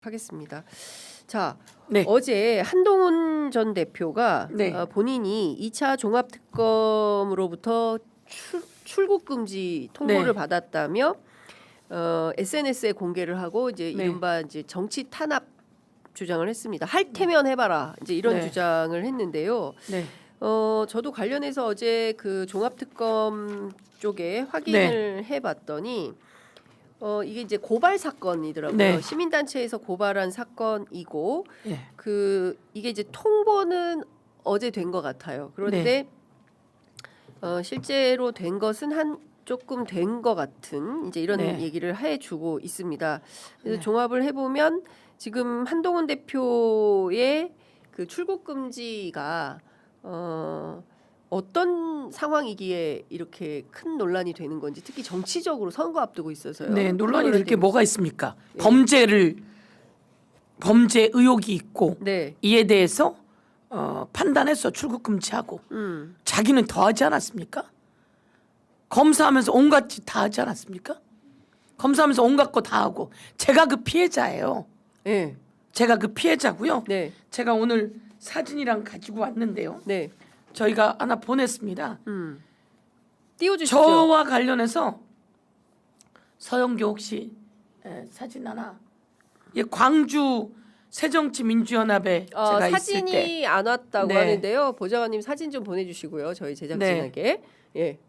하겠습니다. 자, 네. 어제 한동훈 전 대표가 네. 본인이 2차 종합특검으로부터 출국 금지 통보를 네. 받았다며 SNS에 공개를 하고 이제 네. 이른바 이제 정치 탄압 주장을 했습니다. 할 테면 해봐라 이제 이런 네. 주장을 했는데요. 네. 저도 관련해서 어제 그 종합특검 쪽에 확인을 해봤더니 이게 이제 고발 사건이더라고요. 네. 시민단체에서 고발한 사건이고 예. 이게 이제 통보는 어제 된 것 같아요. 그런데 실제로 된 것은 조금 된 것 같은 이제 이런 네. 얘기를 해주고 있습니다. 그래서 네. 종합을 해보면 지금 한동훈 대표의 그 출국 금지가 어떤 상황이기에 이렇게 큰 논란이 되는 건지, 특히 정치적으로 선거 앞두고 있어서요. 네, 논란이 될 게 되고 뭐가 있습니까? 예. 범죄 의혹이 있고 네. 이에 대해서 판단해서 출국 금지하고 자기는 더 하지 않았습니까? 검사하면서 온갖 짓 다 하지 않았습니까? 검사하면서 온갖 거 다 하고 제가 그 피해자예요. 네. 제가 그 피해자고요. 네. 제가 오늘 사진이랑 가지고 왔는데요. 네. 저희가 하나 보냈습니다. 띄워주시죠. 저와 관련해서 서영교 혹시 사진 하나? 예, 광주 새정치민주연합에 제가 있을 사진이 때 안 왔다고 네. 하는데요. 보좌관님 사진 좀 보내주시고요. 저희 제작진에게. 예.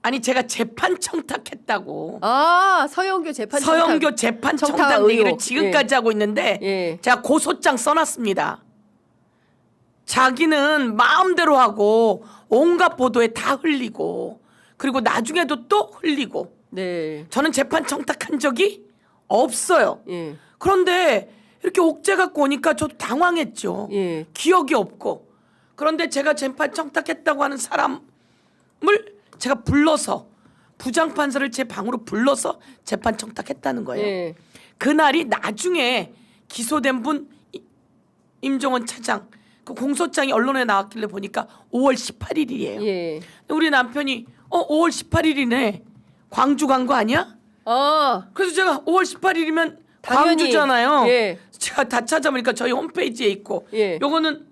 아니 제가 재판 청탁했다고 서영교 재판 서영교 재판 청탁 청탁 얘기를 의혹. 지금까지 하고 있는데 예. 제가 고소장 써놨습니다. 자기는 마음대로 하고 온갖 보도에 다 흘리고 그리고 나중에도 또 흘리고 네. 저는 재판 청탁한 적이 없어요. 예. 그런데 이렇게 옥죄 갖고 오니까 저도 당황했죠. 예. 기억이 없고. 그런데 제가 재판 청탁했다고 하는 사람을 제가 불러서 부장판사를 제 방으로 불러서 재판 청탁했다는 거예요. 예. 그날이 나중에 기소된 분 임종원 차장 그 공소장이 언론에 나왔길래 보니까 5월 18일이에요. 예. 우리 남편이 5월 18일이네. 광주 간 거 아니야? 그래서 제가 5월 18일이면 당연히, 광주잖아요. 예. 제가 다 찾아보니까 저희 홈페이지에 있고 예. 요거는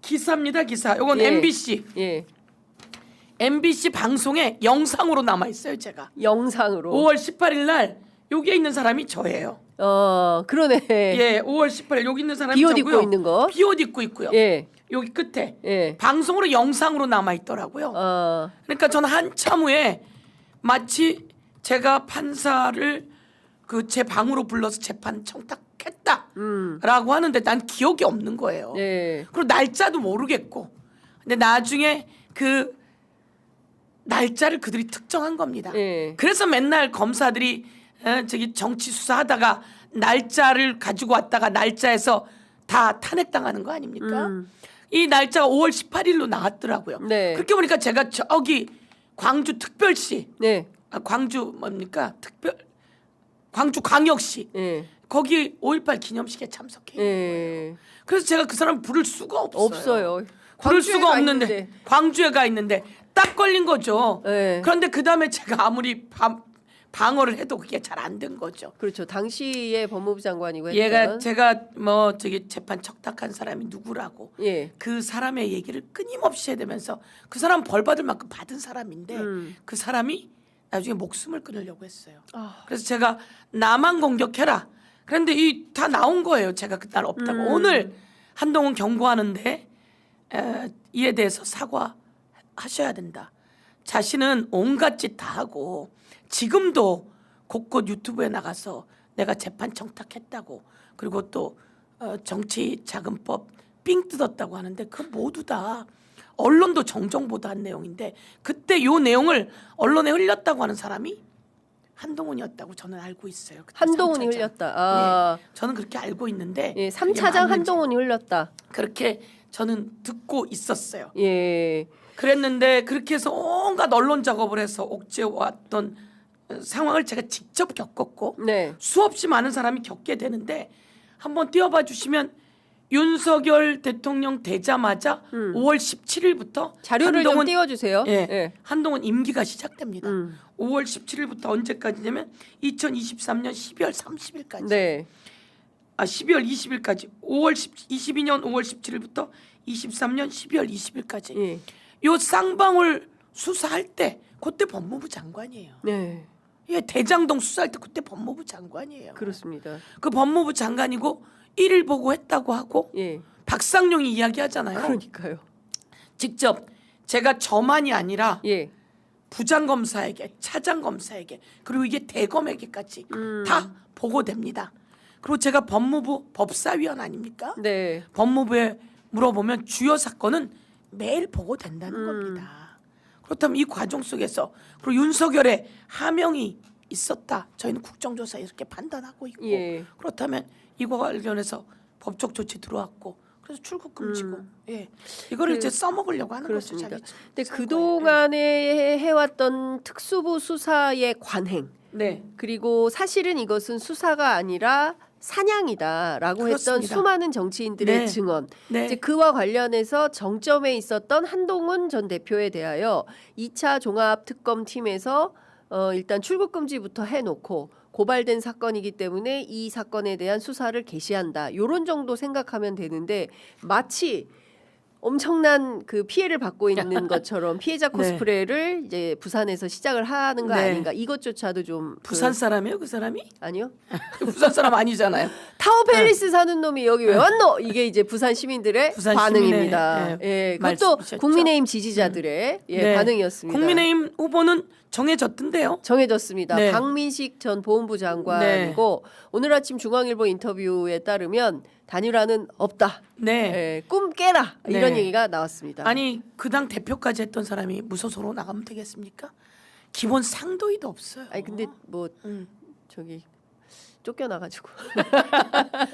기사입니다. 기사. 요건 예. MBC. 예. MBC 방송에 영상으로 남아 있어요. 제가 영상으로. 5월 18일 날 여기에 있는 사람이 저예요. 그러네. 예, 5월 18일 여기 있는 사람이 비옷 저고요. 입고 있는 거. 비옷 입고 있고요. 예. 여기 끝에 예. 방송으로 영상으로 남아 있더라고요. 그러니까 저는 한참 후에 마치 제가 판사를 그 제 방으로 불러서 재판 청탁했다라고 하는데 난 기억이 없는 거예요. 예. 그리고 날짜도 모르겠고. 근데 나중에 그 날짜를 그들이 특정한 겁니다. 예. 그래서 맨날 검사들이 저기 정치 수사하다가 날짜를 가지고 왔다가 날짜에서 다 탄핵당하는 거 아닙니까? 이 날짜가 5월 18일로 나왔더라고요. 네. 그렇게 보니까 제가 저기 광주 특별시, 네. 광주 뭡니까? 광주 광역시 예. 거기 5.18 기념식에 참석해 있는 거예요. 예. 그래서 제가 그 사람 부를 수가 없어요. 없어요. 부를 수가 광주에 가 없는데 있는데. 광주에 가 있는데 딱 걸린 거죠. 네. 그런데 그 다음에 제가 아무리 방어를 해도 그게 잘 안 된 거죠. 그렇죠. 당시에 법무부 장관이고 했던. 얘가 제가 뭐 저기 재판 청탁한 사람이 누구라고 예. 그 사람의 얘기를 끊임없이 해대면서 그 사람 벌 받을 만큼 받은 사람인데 그 사람이 나중에 목숨을 끊으려고 했어요. 그래서 제가 나만 공격해라. 그런데 이 다 나온 거예요. 제가 그날 없다고. 오늘 한동훈 경고하는데 이에 대해서 사과하셔야 된다. 자신은 온갖 짓 다 하고 지금도 곳곳 유튜브에 나가서 내가 재판 청탁했다고 그리고 또 정치자금법 삥 뜯었다고 하는데 그 모두 다 언론도 정정보도한 내용인데 그때 요 내용을 언론에 흘렸다고 하는 사람이 한동훈이었다고 저는 알고 있어요. 한동훈이 3차장. 흘렸다. 네, 저는 그렇게 알고 있는데 예, 그게 3차장 맞는지 한동훈이 흘렸다. 그렇게 저는 듣고 있었어요. 예. 그랬는데 그렇게 해서 온갖 언론 작업을 해서 옥죄왔던 상황을 제가 직접 겪었고 네. 수없이 많은 사람이 겪게 되는데 한번 띄워봐 주시면 윤석열 대통령 되자마자 5월 17일부터 자료를 좀 띄워주세요. 예, 예. 한동훈 임기가 시작됩니다. 5월 17일부터 언제까지냐면 2023년 12월 30일까지. 네. 12월 20일까지 22년 5월 17일부터 23년 12월 20일까지 예. 요 쌍방울 수사할 때 그때 법무부 장관이에요. 네. 예, 대장동 수사할 때 그때 법무부 장관이에요. 그렇습니다. 그 법무부 장관이고 1일 보고 했다고 하고 예. 박상용이 이야기하잖아요. 그러니까요. 직접 제가 저만이 아니라 예. 부장검사에게 차장검사에게 그리고 이게 대검에게까지 다 보고됩니다. 그리고 제가 법무부 법사위원 아닙니까? 네. 법무부에 물어보면 주요 사건은 매일 보고된다는 겁니다. 그렇다면 이 과정 속에서 그리고 윤석열의 하명이 있었다. 저희는 국정조사 이렇게 판단하고 있고 예. 그렇다면 이거 관련해서 법적 조치 들어왔고 그래서 출국 금지고 예 이거를 이제 써먹으려고 하는 거죠. 그렇습니다. 자기 근데 선거에. 그동안에 해왔던 특수부 수사의 관행 네. 그리고 사실은 이것은 수사가 아니라 사냥이다라고 했던 그렇습니다. 수많은 정치인들의 네. 증언. 네. 이제 그와 관련해서 정점에 있었던 한동훈 전 대표에 대하여 2차 종합특검팀에서 일단 출국 금지부터 해놓고 고발된 사건이기 때문에 이 사건에 대한 수사를 개시한다. 요런 정도 생각하면 되는데 마치 엄청난 그 피해를 받고 있는 것처럼 피해자 코스프레를 이제 부산에서 시작을 하는 거 네. 아닌가? 이것조차도 좀 부산 사람이에요, 그 사람이? 아니요. 부산 사람 아니잖아요. 타워 팰리스 사는 놈이 여기 왜 왔노? 이게 이제 부산 시민들의 부산 반응입니다. 시민의, 예, 그것도 말씀이셨죠. 국민의힘 지지자들의 예, 네. 반응이었습니다. 국민의힘 후보는 정해졌던데요. 정해졌습니다. 네. 박민식 전 보훈부 장관이고 오늘 아침 중앙일보 인터뷰에 따르면 단일화는 없다. 네. 예, 꿈 깨라 이런 네. 얘기가 나왔습니다. 아니 그 당 대표까지 했던 사람이 무소속으로 나가면 되겠습니까? 기본 상도의도 없어요. 아니 근데 뭐 음. 저기 쫓겨나가지고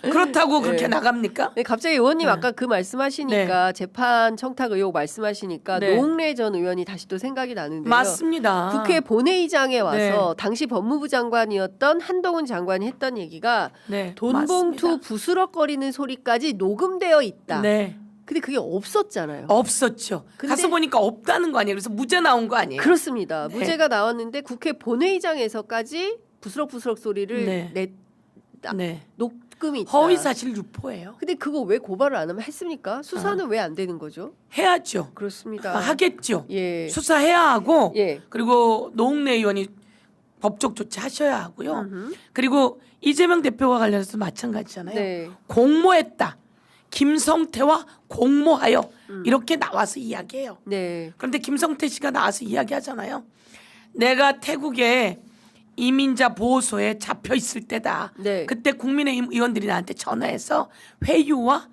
그렇다고 그렇게 네. 나갑니까? 네, 갑자기 의원님 네. 아까 그 말씀하시니까 재판 청탁 의혹 말씀하시니까 네. 노웅래 전 의원이 다시 또 생각이 나는데요. 맞습니다. 국회 본회의장에 와서 네. 당시 법무부 장관이었던 한동훈 장관이 했던 얘기가 네, 돈봉투 맞습니다. 부스럭거리는 소리까지 녹음되어 있다. 네. 근데 그게 없었잖아요. 없었죠. 근데- 가서 보니까 없다는 거 아니에요. 그래서 무죄 나온 거 아니에요. 그렇습니다. 네. 무죄가 나왔는데 국회 본회의장에서까지 부스럭부스럭 소리를 네. 냈다. 네. 녹음이 있다. 허위 사실 유포예요. 근데 그거 왜 고발을 안 하면 했습니까? 수사는 왜 안 되는 거죠? 해야죠. 그렇습니다. 하겠죠. 예. 수사해야 하고 예. 그리고 노웅래 의원이 법적 조치 하셔야 하고요. 음흠. 그리고 이재명 대표와 관련해서 마찬가지잖아요. 네. 공모했다. 김성태와 공모하여 이렇게 나와서 이야기해요. 네. 그런데 김성태 씨가 나와서 이야기하잖아요. 내가 태국에 이민자 보호소에 잡혀 있을 때다. 네. 그때 국민의힘 의원들이 나한테 전화해서 회유와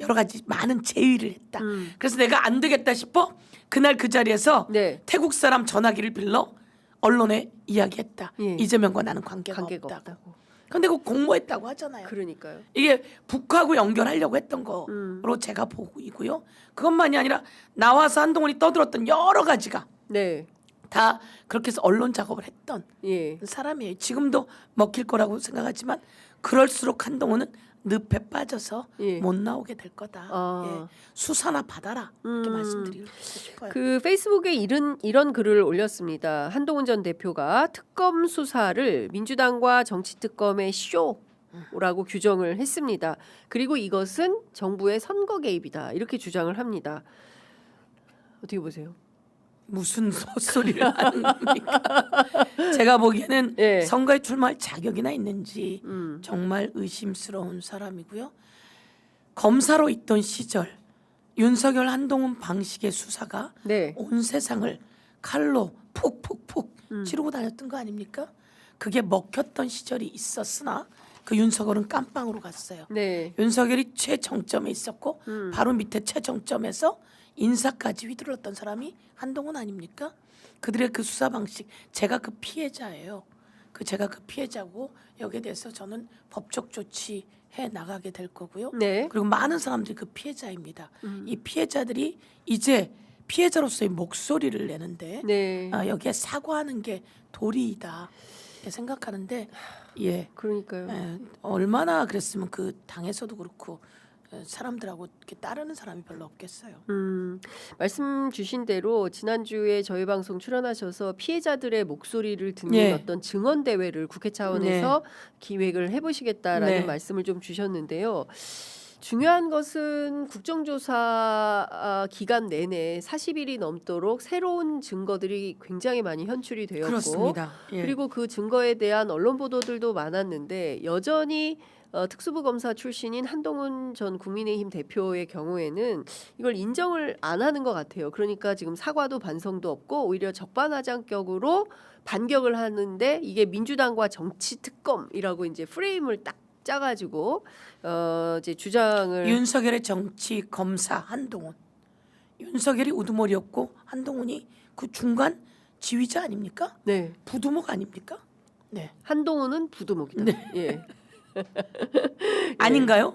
여러 가지 많은 제의를 했다. 그래서 내가 안 되겠다 싶어 그날 그 자리에서 네. 태국 사람 전화기를 빌러 언론에 이야기했다. 예. 이재명과 나는 관계가 없다고. 없다고. 근데 그거 공모했다고 하잖아요. 그러니까요. 이게 북하고 연결하려고 했던 거로 제가 보고이고요. 그것만이 아니라 나와서 한동훈이 떠들었던 여러 가지가 네. 다 그렇게 해서 언론 작업을 했던 예. 사람이에요. 지금도 먹힐 거라고 생각하지만 그럴수록 한동훈은 늪에 빠져서 예. 못 나오게 될 거다. 아. 예. 수사나 받아라 이렇게 말씀드리고 싶어요. 그 페이스북에 이런 글을 올렸습니다. 한동훈 전 대표가 특검 수사를 민주당과 정치특검의 쇼라고 규정을 했습니다. 그리고 이것은 정부의 선거 개입이다 이렇게 주장을 합니다. 어떻게 보세요? 무슨 헛소리를 하는 겁니까? 제가 보기에는 예. 선거에 출마할 자격이나 있는지 음. 정말 의심스러운 사람이고요. 검사로 있던 시절 윤석열 한동훈 방식의 수사가 네. 온 세상을 칼로 푹푹푹 찌르고 다녔던 거 아닙니까? 그게 먹혔던 시절이 있었으나 그 윤석열은 깜빵으로 갔어요. 네. 윤석열이 최정점에 있었고 바로 밑에 최정점에서 인사까지 휘둘렀던 사람이 한동훈 아닙니까? 그들의 그 수사 방식 제가 그 피해자예요. 제가 그 피해자고 여기에 대해서 저는 법적 조치 해 나가게 될 거고요. 네. 그리고 많은 사람들이 그 피해자입니다. 이 피해자들이 이제 피해자로서의 목소리를 내는데 네. 여기에 사과하는 게 도리이다 이렇게 생각하는데 예. 그러니까요. 얼마나 그랬으면 그 당에서도 그렇고 사람들하고 이렇게 따르는 사람이 별로 없겠어요. 말씀 주신 대로 지난주에 저희 방송 출연하셔서 피해자들의 목소리를 듣는 예. 어떤 증언 대회를 국회 차원에서 기획을 해보시겠다라는 네. 말씀을 좀 주셨는데요. 중요한 것은 국정조사 기간 내내 40일이 넘도록 새로운 증거들이 굉장히 많이 현출이 되었고 그렇습니다. 예. 그리고 그 증거에 대한 언론 보도들도 많았는데 여전히 특수부 검사 출신인 한동훈 전 국민의힘 대표의 경우에는 이걸 인정을 안 하는 것 같아요. 그러니까 지금 사과도 반성도 없고 오히려 적반하장격으로 반격을 하는데 이게 민주당과 정치 특검이라고 이제 프레임을 딱 짜가지고 이제 주장을 윤석열의 정치 검사 한동훈. 윤석열이 우두머리였고 한동훈이 그 중간 지휘자 아닙니까? 네 부두목 아닙니까? 네. 한동훈은 부두목이다. 예. 아닌가요?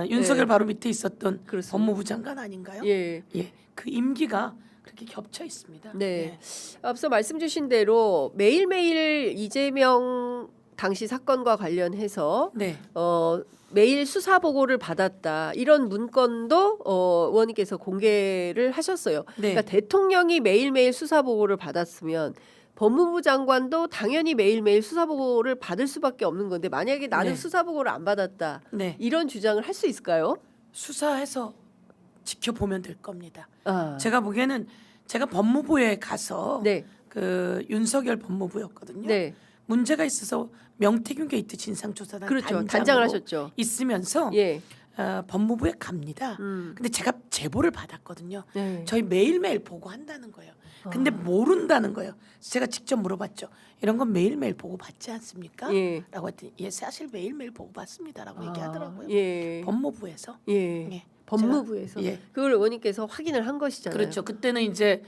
윤석열 네. 바로 밑에 있었던 그렇습니다. 법무부 장관 아닌가요? 예. 예. 그 임기가 그렇게 겹쳐 있습니다. 네. 앞서 말씀 주신 대로 매일매일 이재명 당시 사건과 관련해서 네. 매일 수사 보고를 받았다 이런 문건도 의원님께서 공개를 하셨어요. 네. 그러니까 대통령이 매일매일 수사 보고를 받았으면 법무부 장관도 당연히 매일매일 수사 보고를 받을 수밖에 없는 건데 만약에 나는 네. 수사 보고를 안 받았다 네. 이런 주장을 할 수 있을까요? 수사해서 지켜보면 될 겁니다. 아, 제가 보기에는 제가 법무부에 가서 네, 그 윤석열 법무부였거든요. 네, 문제가 있어서 명태균 게이트 진상조사단 그렇죠. 단장을 단장으로 하셨죠. 있으면서 예, 법무부에 갑니다. 근데 제가 제보를 받았거든요. 네. 저희 매일매일 보고한다는 거예요. 근데 모른다는 거예요. 제가 직접 물어봤죠. 이런 건 매일매일 보고 받지 않습니까? 예. 라고 했더니 예, 사실 매일매일 보고 받습니다라고 얘기하더라고요. 예, 법무부에서. 예, 예. 법무부에서 예. 그걸 의원님께서 확인을 한 것이잖아요. 그렇죠. 그때는 이제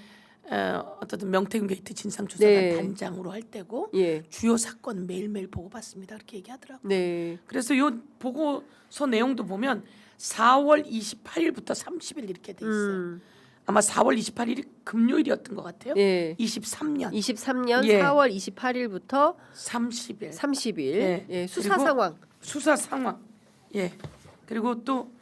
어떤 명태균 게이트 진상조사단 네. 단장으로 할 때고 예, 주요 사건 매일매일 보고 받습니다. 그렇게 얘기하더라고요. 네, 그래서 요 보고서 내용도 보면 4월 28일부터 30일 이렇게 돼 있어요. 아마 4월 28일이 금요일이었던 것 같아요. 예. 23년 23년 예. 4월 28일부터 30일 30일 예. 예, 수사 그리고 상황. 수사 상황. 예. 그리고 또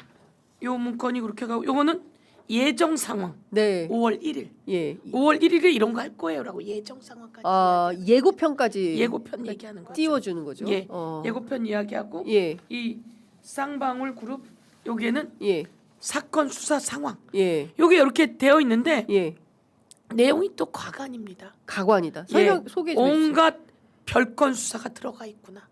요 문건이 그렇게 가고 요거는 예정 상황. 네. 5월 1일. 예. 5월 1일에 이런 거 할 거예요라고 예정 상황까지. 예고편까지 예고편 얘기하는 거죠. 띄워주는 거죠. 예. 예고편 이야기하고 예. 이 쌍방울 그룹 여기에는 예. 사건 수사 상황. 예. 요게 이렇게 되어 있는데 예. 내용이 또 과관입니다. 가관이다. 예. 설명 소개 좀 해주세요. 온갖 별건 수사가 들어가 있구나.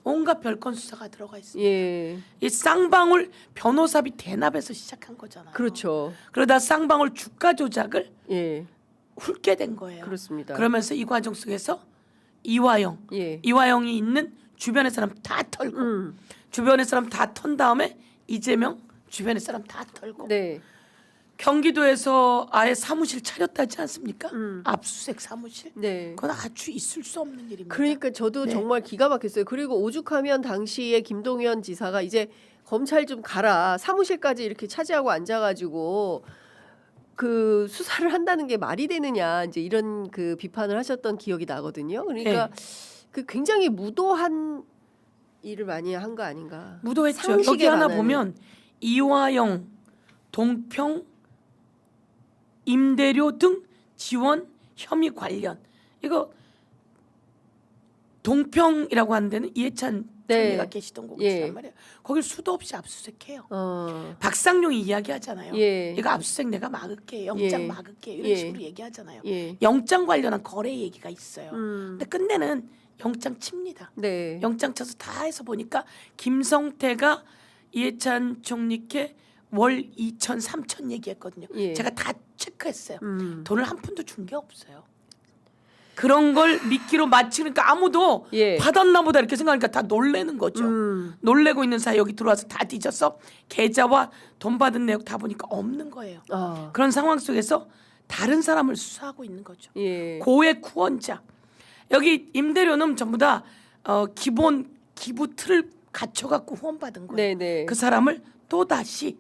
온갖 별건 수사가 들어가 있습니다. 예. 이 쌍방울 변호사비 대납에서 시작한 거잖아요. 그렇죠. 그러다 쌍방울 주가 조작을 예. 훑게 된 거예요. 그렇습니다. 그러면서 이 과정 속에서 이화영, 예. 이화영이 있는 주변의 사람 다 털고 주변의 사람 다 턴 다음에 이재명 주변의 사람 다 털고 네. 경기도에서 아예 사무실 차렸다지 않습니까? 압수수색 사무실. 네. 그건 아주 있을 수 없는 일입니다. 그러니까 저도 네. 정말 기가 막혔어요. 그리고 오죽하면 당시에 김동연 지사가 이제 검찰 좀 가라 사무실까지 이렇게 차지하고 앉아가지고 그 수사를 한다는 게 말이 되느냐 이제 이런 그 비판을 하셨던 기억이 나거든요. 그러니까 그 굉장히 무도한 일을 많이 한 거 아닌가. 무도했죠. 상식에 여기 하나 반하는. 보면 이화영, 동평, 임대료 등 지원 혐의 관련 이거 동평이라고 하는 데는 이해찬 네. 총리가 계시던 곳이란 예. 말이에요. 거길 수도 없이 압수수색해요. 어. 박상용이 이야기하잖아요. 예. 이거 압수수색 내가 막을게, 영장 예. 막을게 이런 예. 식으로 얘기하잖아요. 예. 영장 관련한 거래 얘기가 있어요. 음. 근데 끝내는 영장 칩니다. 네. 영장 쳐서 다 해서 보니까 김성태가 이해찬 총리께 월 2천, 3천 얘기했거든요. 예. 제가 다 체크했어요. 음. 돈을 한 푼도 준 게 없어요. 그런 걸 미끼로 맞추니까 아무도 예. 받았나 보다 이렇게 생각하니까 다 놀래는 거죠. 음. 놀래고 있는 사이 여기 들어와서 다 뒤져서 계좌와 돈 받은 내역 다 보니까 없는 거예요. 아. 그런 상황 속에서 다른 사람을 수사하고 있는 거죠. 예. 고액 후원자. 여기 임대료는 전부 다 기본 기부 틀을 갖춰갖고 후원받은 거예요. 네네. 그 사람을 또 다시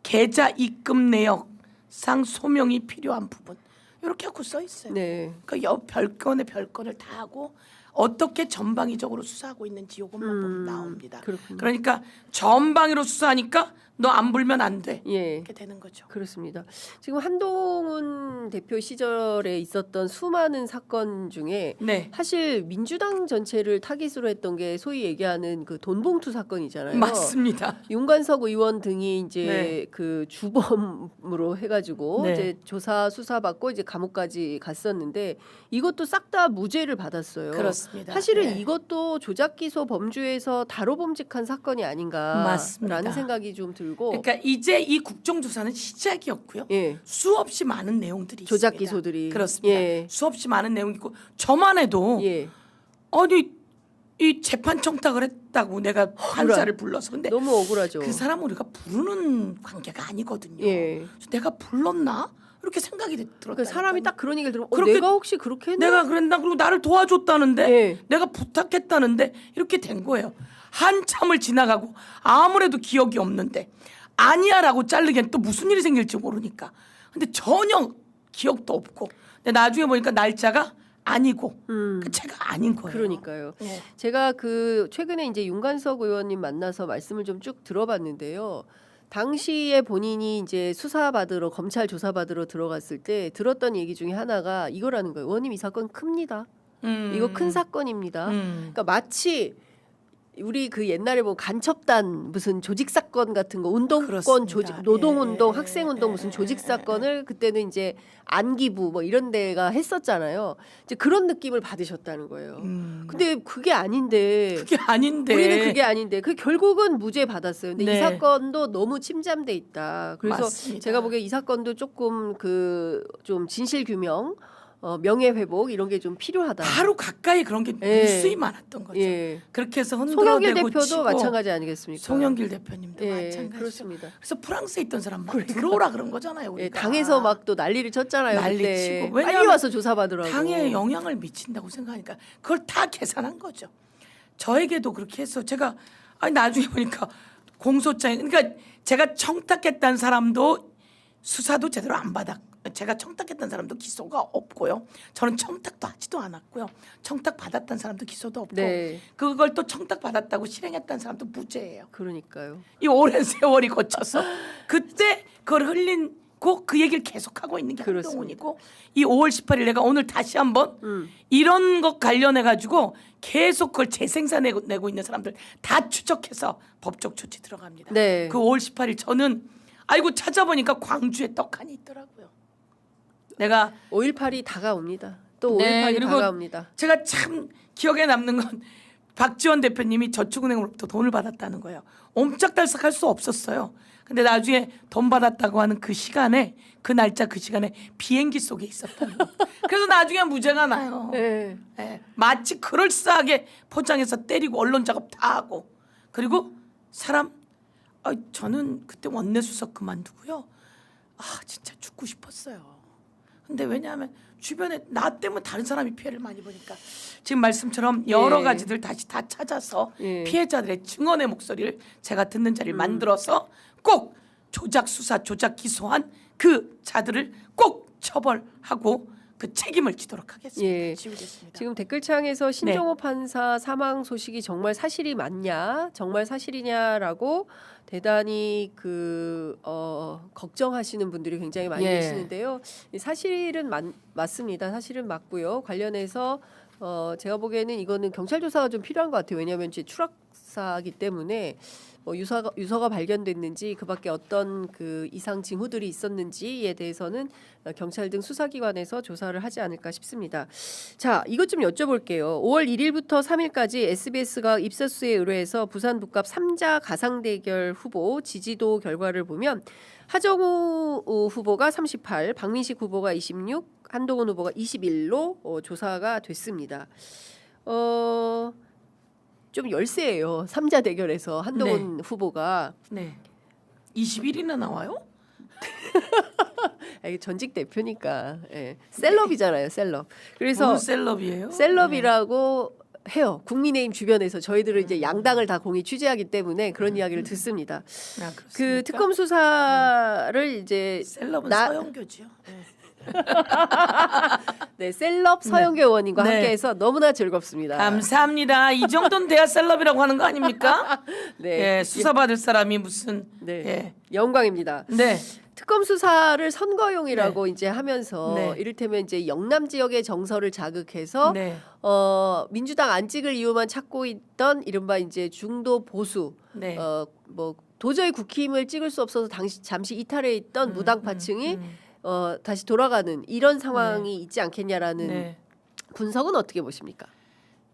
계좌 입금 내역상 소명이 필요한 부분 이렇게 하고 써 있어요. 네. 그 별건의 별건을 다 하고 어떻게 전방위적으로 수사하고 있는지 요것만 보면 나옵니다. 그렇군요. 그러니까 전방위로 수사하니까 너 안 불면 안 돼. 예. 이렇게 되는 거죠. 그렇습니다. 지금 한동훈 대표 시절에 있었던 수많은 사건 중에 네. 사실 민주당 전체를 타깃으로 했던 게 소위 얘기하는 그 돈봉투 사건이잖아요. 맞습니다. 윤관석 의원 등이 이제 네. 그 주범으로 해가지고 네. 이제 조사 수사 받고 이제 감옥까지 갔었는데 이것도 싹 다 무죄를 받았어요. 그렇습니다. 사실은 네. 이것도 조작 기소 범주에서 다로범직한 사건이 아닌가라는 맞습니다. 생각이 좀 들고. 그러니까 이제 이 국정조사는 시작이었고요. 예. 수없이 많은 내용들이 조작 있습니다. 기소들이. 그렇습니다. 예. 수없이 많은 내용이 있고 저만 해도 예. 아니 이 재판 청탁을 했다고 내가 판사를 불러서 근데 너무 억울하죠. 그 사람 우리가 부르는 관계가 아니거든요. 예. 그래서 내가 불렀나 이렇게 생각이 들었다. 그러니까 사람이 딱 그런 얘기를 들으면 그렇게 내가 혹시 그렇게 했나? 내가 그랬나 그리고 나를 도와줬다는데 예. 내가 부탁했다는데 이렇게 된 거예요. 한참을 지나가고 아무래도 기억이 없는데 아니야라고 자르기엔 또 무슨 일이 생길지 모르니까 근데 전혀 기억도 없고 근데 나중에 보니까 날짜가 아니고 그 제가 아닌 거예요. 그러니까요. 네. 제가 그 최근에 이제 윤관석 의원님 만나서 말씀을 좀 쭉 들어봤는데요. 당시에 본인이 이제 수사 받으러 검찰 조사 받으러 들어갔을 때 들었던 얘기 중에 하나가 이거라는 거예요. 의원님 이 사건 큽니다. 이거 큰 사건입니다. 그러니까 마치 우리 그 옛날에 뭐 간첩단 무슨 조직 사건 같은 거 운동권 그렇습니다. 조직 노동운동 예, 학생운동 무슨 조직 사건을 그때는 이제 안기부 뭐 이런 데가 했었잖아요. 이제 그런 느낌을 받으셨다는 거예요. 근데 그게 아닌데 그게 아닌데 우리는 그게 아닌데 그 결국은 무죄 받았어요. 근데 이 네. 사건도 너무 침잠돼 있다. 그래서 맞습니다. 제가 보기에 이 사건도 조금 그 좀 진실 규명 명예 회복 이런 게 좀 필요하다. 바로 가까이 그런 게 예. 뉴스이 많았던 거죠. 예. 그렇게 해서 송영길 흔들어대고 대표도 치고 마찬가지 아니겠습니까? 송영길 대표님도 예, 마찬가지죠. 그렇습니다. 그래서 프랑스에 있던 사람 막 들어오라 그런 거잖아요. 예, 우리가. 당에서 막 또 난리를 쳤잖아요. 난리 그때. 치고. 빨리 왜냐하면 와서 조사받으라고. 당에 영향을 미친다고 생각하니까 그걸 다 계산한 거죠. 저에게도 그렇게 해서 제가 아니 나중에 보니까 공소장에 그러니까 제가 청탁했다는 사람도 수사도 제대로 안 받았고 제가 청탁했던 사람도 기소가 없고요. 저는 청탁도 하지도 않았고요. 청탁 받았던 사람도 기소도 없고 네. 그걸 또 청탁 받았다고 실행했던 사람도 무죄예요. 그러니까요. 이 오랜 세월이 거쳐서 그때 그걸 흘린고 그 얘기를 계속하고 있는 게 그렇습니다. 한동훈이고 이 5월 18일 내가 오늘 다시 한번 이런 것 관련해 가지고 계속 그걸 재생산내고 있는 사람들 다 추적해서 법적 조치 들어갑니다. 네. 그 5월 18일 저는 아이고 찾아보니까 광주에 떡하니 있더라고요. 내가 5.18이 다가옵니다. 또 5.18이 네, 그리고 다가옵니다. 제가 참 기억에 남는 건 박지원 대표님이 저축은행으로부터 돈을 받았다는 거예요. 옴짝달싹할 수 없었어요. 근데 나중에 돈 받았다고 하는 그 시간에 그 날짜 그 시간에 비행기 속에 있었다는 거. 그래서 나중에 무죄가 나요. 네. 예, 마치 그럴싸하게 포장해서 때리고 언론 작업 다 하고 그리고 사람 저는 그때 원내수석 그만두고요. 아 진짜 죽고 싶었어요. 근데 왜냐하면 주변에 나 때문에 다른 사람이 피해를 많이 보니까 지금 말씀처럼 여러 예. 가지들 다시 다 찾아서 예. 피해자들의 증언의 목소리를 제가 듣는 자리를 만들어서 꼭 조작 수사, 조작 기소한 그 자들을 꼭 처벌하고 그 책임을 지도록 하겠습니다. 예. 지우겠습니다. 지금 댓글창에서 신종호 판사 사망 소식이 정말 사실이 맞냐, 정말 사실이냐라고 대단히 걱정하시는 분들이 굉장히 많이 예. 계시는데요. 사실은 맞습니다. 사실은 맞고요. 관련해서 제가 보기에는 이거는 경찰 조사가 좀 필요한 것 같아요. 왜냐하면 이제 추락사이기 때문에 유서가 발견됐는지 그밖에 어떤 그 이상 징후들이 있었는지에 대해서는 경찰 등 수사기관에서 조사를 하지 않을까 싶습니다. 자, 이것 좀 여쭤볼게요. 5월 1일부터 3일까지 SBS가 입사수에 의뢰해서 부산 북갑 3자 가상대결 후보 지지도 결과를 보면 하정우 후보가 38, 박민식 후보가 26, 한동훈 후보가 21로 조사가 됐습니다. 좀 열세예요. 3자 대결에서 한동훈 후보가 네. 21이나 나와요? 전직 대표니까 셀럽이잖아요. 셀럽. 그래서 무슨 셀럽이에요? 셀럽이라고 해요. 국민의힘 주변에서 저희들은 이제 양당을 다 공히 취재하기 때문에 그런 이야기를 듣습니다. 아, 그 특검 수사를 이제 셀럽은 나- 서영교지요. 네. 네, 셀럽 서영교 의원님과 네. 함께해서 너무나 즐겁습니다. 감사합니다. 이 정도는 돼야 셀럽이라고 하는 거 아닙니까? 네, 예, 수사받을 사람이 무슨 네, 예. 영광입니다. 네. 특검 수사를 선거용이라고 이제 하면서 네. 이를테면 이제 영남 지역의 정서를 자극해서 네. 민주당 안 찍을 이유만 찾고 있던 이른바 이제 중도 보수 네. 뭐 도저히 국힘을 찍을 수 없어서 잠시 이탈해 있던 무당파층이 다시 돌아가는 이런 상황이 있지 않겠냐라는 네. 분석은 어떻게 보십니까?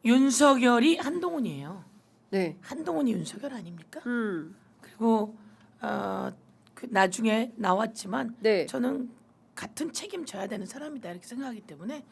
윤석열이 한동훈이에요. 네. 한동훈이 윤석열 아닙니까? 그리고 그 나중에 나왔지만 네. 저는 같은 책임져야 되는 사람이다 이렇게 생각하기 때문에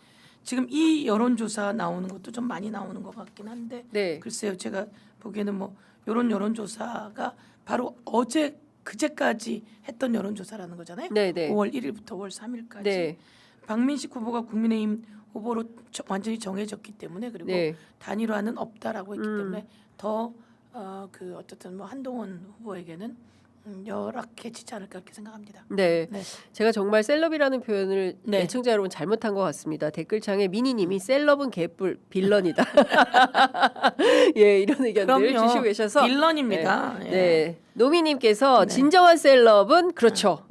지금 이 여론조사 나오는 것도 좀 많이 나오는 것 같긴 한데 네. 글쎄요 제가 보기에는 뭐 이런 여론조사가 바로 어제 그제까지 했던 여론조사라는 거잖아요. 네, 네. 5월 1일부터 5월 3일까지 네. 박민식 후보가 국민의힘 후보로 완전히 정해졌기 때문에 그리고 네. 단일화는 없다라고 했기 때문에 더 그 어쨌든 뭐 한동훈 후보에게는 열악해지지 않을까 그렇게 생각합니다. 네. 네. 제가 정말 셀럽이라는 표현을 네. 애청자 여러분 잘못한 것 같습니다. 댓글창에 미니님이 셀럽은 개뿔 빌런이다. 예, 이런 의견들 그럼요. 주시고 계셔서 빌런입니다. 네. 예. 네. 노미님께서 진정한 셀럽은 그렇죠.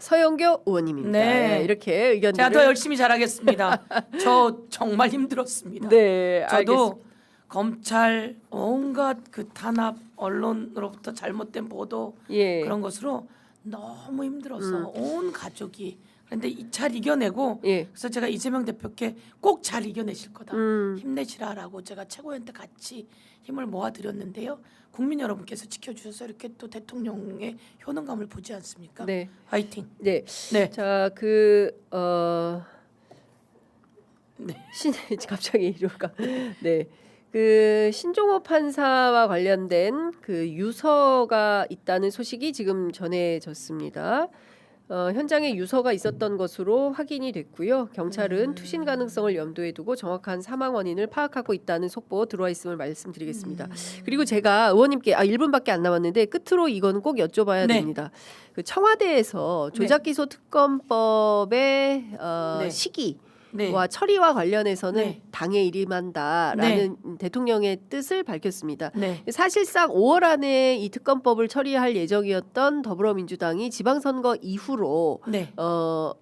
서영교 의원님입니다. 네. 예, 이렇게 의견들을 제가 더 열심히 잘하겠습니다. 저 정말 힘들었습니다. 네, 저도 알겠습니다. 검찰 온갖 그 탄압 언론으로부터 잘못된 보도 예. 그런 것으로 너무 힘들어서 온 가족이 그런데 잘 이겨내고 예. 그래서 제가 이재명 대표께 꼭 잘 이겨내실 거다 힘내시라라고 제가 최고위원한테 같이 힘을 모아드렸는데요. 국민 여러분께서 지켜주셔서 이렇게 또 대통령의 효능감을 보지 않습니까? 네. 화이팅. 네. 네. 자, 네. 갑자기 이럴까? 네. 그 신종호 판사와 관련된 그 유서가 있다는 소식이 지금 전해졌습니다. 현장에 유서가 있었던 것으로 확인이 됐고요. 경찰은 투신 가능성을 염두에 두고 정확한 사망 원인을 파악하고 있다는 속보 들어와 있음을 말씀드리겠습니다. 그리고 제가 의원님께 1분밖에 안 남았는데 끝으로 이거는 꼭 여쭤봐야 네. 됩니다. 그 청와대에서 조작기소 특검법의 시기 네. 와 처리와 관련해서는 네. 당에 일임한다라는 대통령의 뜻을 밝혔습니다. 네. 사실상 5월 안에 이 특검법을 처리할 예정이었던 더불어민주당이 지방선거 이후로 네.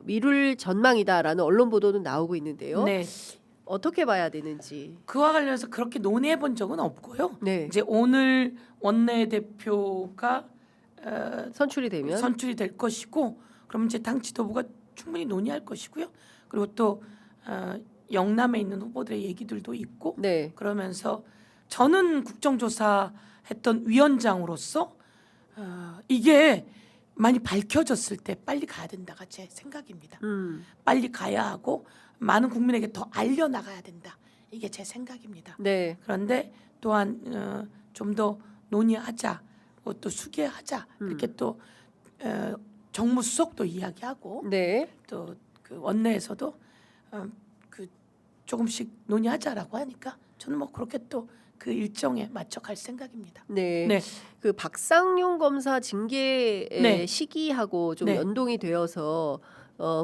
미룰 전망이다라는 언론 보도는 나오고 있는데요. 네. 어떻게 봐야 되는지. 그와 관련해서 그렇게 논의해 본 적은 없고요. 네. 이제 오늘 원내대표가 선출이 되면 선출이 될 것이고 그럼 이제 당 지도부가 충분히 논의할 것이고요. 그리고 또 영남에 있는 후보들의 얘기들도 있고 네. 그러면서 저는 국정조사 했던 위원장으로서 이게 많이 밝혀졌을 때 빨리 가야 된다가 제 생각입니다. 빨리 가야 하고 많은 국민에게 더 알려나가야 된다. 이게 제 생각입니다. 네. 그런데 또한 좀 더 논의하자, 또 수계하자 이렇게 또 정무수석도 이야기하고 네. 또 그 원내에서도 그 조금씩 논의하자라고 하니까 저는 뭐 그렇게 또 그 일정에 맞춰 갈 생각입니다. 네. 네. 그 박상용 검사 징계의 네. 시기하고 좀 네. 연동이 되어서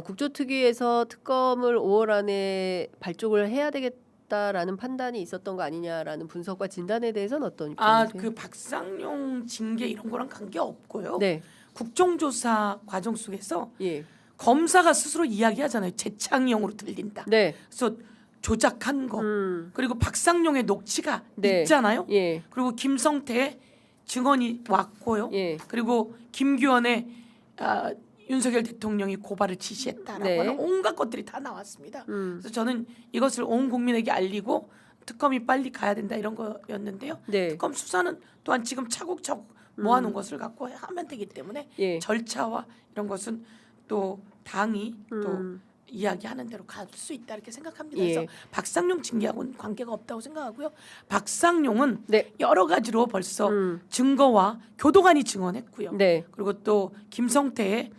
국조특위에서 특검을 5월 안에 발족을 해야 되겠다라는 판단이 있었던 거 아니냐라는 분석과 진단에 대해서는 어떤 입장이세요? 그 박상용 징계 이런 거랑 관계 없고요. 네. 국정조사 과정 속에서 예. 검사가 스스로 이야기하잖아요. 재창용으로 들린다. 네. 그래서 조작한 거 그리고 박상용의 녹취가 네. 있잖아요. 예. 그리고 김성태의 증언이 왔고요. 예. 그리고 김규현의 윤석열 대통령이 고발을 지시했다라고 네. 하는 온갖 것들이 다 나왔습니다. 그래서 저는 이것을 온 국민에게 알리고 특검이 빨리 가야 된다 이런 거였는데요. 네. 특검 수사는 또한 지금 차곡차곡 모아놓은 것을 갖고 하면 되기 때문에 예. 절차와 이런 것은 또 당이 또 이야기하는 대로 갈 수 있다 이렇게 생각합니다. 예. 그래서 박상용 징계하고는 관계가 없다고 생각하고요. 박상용은 네. 여러 가지로 벌써 증거와 교도관이 증언했고요. 네. 그리고 또 김성태의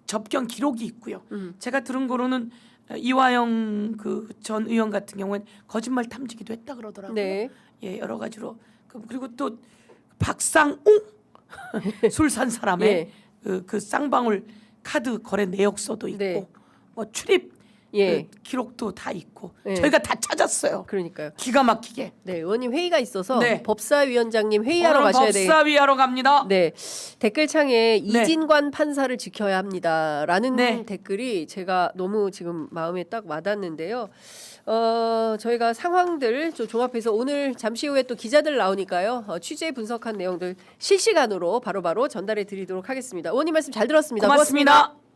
접견 기록이 있고요. 제가 들은 거로는 이화영 그 전 의원 같은 경우는 거짓말 탐지기도 했다 그러더라고요. 네. 예, 여러 가지로 그리고 또 박상웅 술 산 사람의 예. 그 쌍방울 카드 거래 내역서도 있고 네. 뭐 출입 예. 그 기록도 다 있고 예. 저희가 다 찾았어요. 그러니까요. 기가 막히게. 네, 의원님 회의가 있어서 네. 법사위원장님 회의하러 오늘 가셔야 돼요. 법사위하러 갑니다. 네, 댓글창에 네. 이진관 판사를 지켜야 합니다라는 네. 댓글이 제가 너무 지금 마음에 딱 와닿는데요. 저희가 상황들 좀 종합해서 오늘 잠시 후에 또 기자들 나오니까요. 취재 분석한 내용들 실시간으로 바로바로 전달해 드리도록 하겠습니다. 의원님 말씀 잘 들었습니다. 고맙습니다.